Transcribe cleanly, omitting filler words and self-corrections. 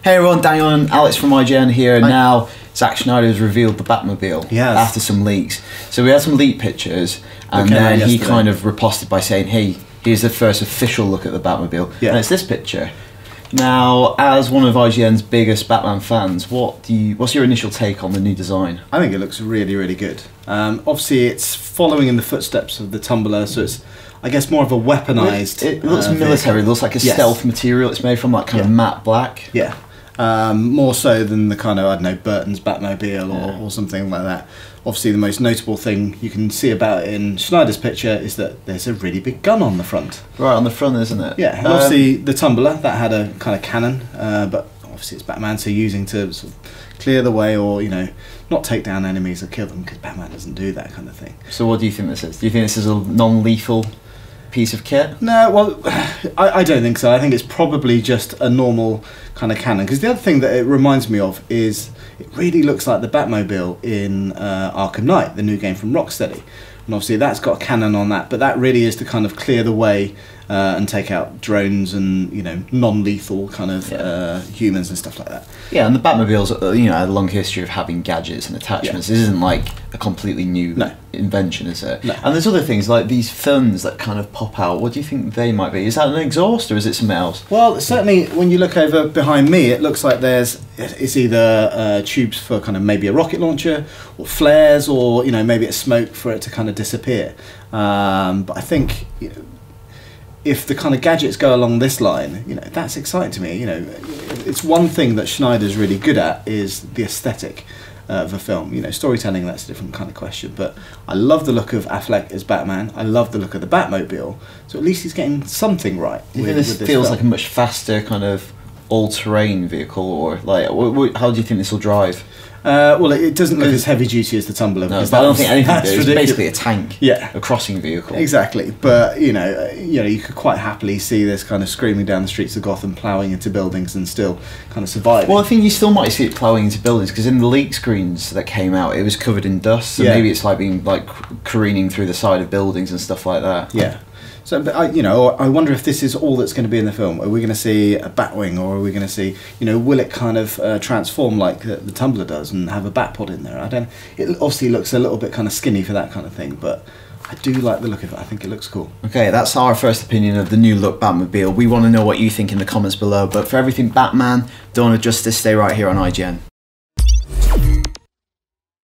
Hey everyone, Daniel and Alex from IGN here, and now Zack Snyder has revealed the Batmobile after some leaks. So we had some leak pictures, and then he kind of riposted by saying, hey, here's the first official look at the Batmobile, and it's this picture. Now, as one of IGN's biggest Batman fans, what's your initial take on the new design? I think it looks really, really good. Obviously, it's following in the footsteps of the Tumbler, so it's, I guess, more of a weaponised. It looks military. It looks like a stealth material. It's made from like kind of matte black. Yeah. More so than the kind of, I don't know, Burton's Batmobile or something like that. Obviously, the most notable thing you can see about it in Snyder's picture is that there's a really big gun on the front. Right, on the front, isn't it? Yeah, and obviously the Tumbler, that had a kind of cannon, but obviously it's Batman, so using to sort of clear the way or, you know, not take down enemies or kill them, because Batman doesn't do that kind of thing. So what do you think this is? Do you think this is a non-lethal piece of kit? No, well, I don't think so. I think it's probably just a normal kind of cannon. Because the other thing that it reminds me of is it really looks like the Batmobile in Arkham Knight, the new game from Rocksteady. And obviously that's got a cannon on that, but that really is to kind of clear the way and take out drones and, you know, non-lethal kind of humans and stuff like that. Yeah, and the Batmobile's, you know, a long history of having gadgets and attachments. This isn't like a completely new invention, is it? No. And there's other things like these fins that kind of pop out. What do you think they might be? Is that an exhaust or is it something else? Well, certainly when you look over behind me, it looks like it's either tubes for kind of maybe a rocket launcher or flares, or, you know, maybe it's smoke for it to kind of disappear. But I think, you know, if the kind of gadgets go along this line, you know, that's exciting to me. You know, it's one thing that Schneider's really good at is the aesthetic of a film. You know, storytelling, that's a different kind of question. But I love the look of Affleck as Batman. I love the look of the Batmobile. So at least he's getting something right. Do you think this feels like a much faster kind of all-terrain vehicle, or like, how do you think this will drive? Well, it doesn't look as heavy duty as the Tumbler. No, but I don't think anything does. It's basically a tank, a crossing vehicle. Exactly, but you know, you could quite happily see this kind of screaming down the streets of Gotham, ploughing into buildings, and still kind of surviving. Well, I think you still might see it ploughing into buildings, because in the leak screens that came out, it was covered in dust. So maybe it's like being like careening through the side of buildings and stuff like that. Yeah. So, but you know, I wonder if this is all that's going to be in the film. Are we going to see a Batwing, or are we going to see, you know, will it kind of transform like the Tumbler does and have a Batpod in there? I don't. It obviously looks a little bit kind of skinny for that kind of thing, but I do like the look of it. I think it looks cool. Okay, that's our first opinion of the new look Batmobile. We want to know what you think in the comments below. But for everything Batman, Dawn of Justice, stay right here on IGN.